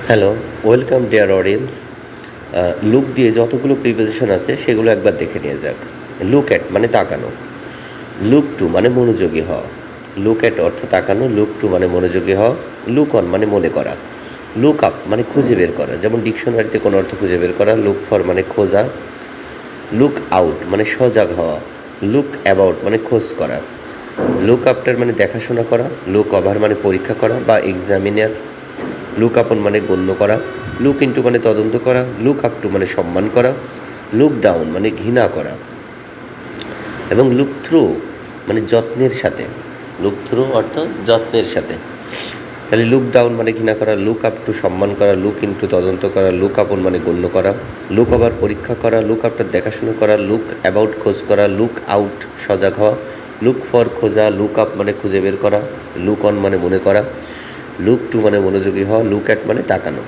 Hello, welcome dear audience. Look দিয়ে যতগুলো preposition আছে সেগুলো একবার দেখে নিয়ে যাক। লুক অ্যাট মানে তাকানো, লুক টু মানে মনোযোগী হওয়া, লুক অ্যাট অর্থ তাকানো, লুক টু মানে মনোযোগী হওয়া, লুক অন মানে মনে করা, লুক আপ মানে খুঁজে বের করা, যেমন ডিকশনারিতে কোনো অর্থ খুঁজে বের করা, লুক ফর মানে খোঁজা, লুক আউট মানে সজাগ হওয়া, লুক অ্যাবাউট মানে খোঁজ করা, লুক আফটার মানে দেখাশোনা করা, লুক ওভার মানে পরীক্ষা করা বা এক্সামিনার, লুক আপন মানে গণ্য করা, লুক ইন্টু মানে তদন্ত করা, লুক আপ টু মানে সম্মান করা, লুক ডাউন মানে ঘৃণা করা, এবং লুক থ্রু মানে যত্নের সাথে, লুক থ্রু অর্থ যত্নের সাথে। তাহলে লুক ডাউন মানে ঘৃণা করা, লুক আপ টু সম্মান করা, লুক ইন্টু তদন্ত করা, লুক আপন মানে গণ্য করা, লুক ওভার পরীক্ষা করা, লুক আফটার দেখাশোনা করা, লুক অ্যাবাউট খোঁজ করা, লুক আউট সজাগ হওয়া, লুক ফর খোঁজা, লুক আপ মানে খুঁজে বের করা, লুক অন মানে মনে করা, লুক টু মানে মনোযোগী হওয়া, লুক অ্যাট মানে তাকানো।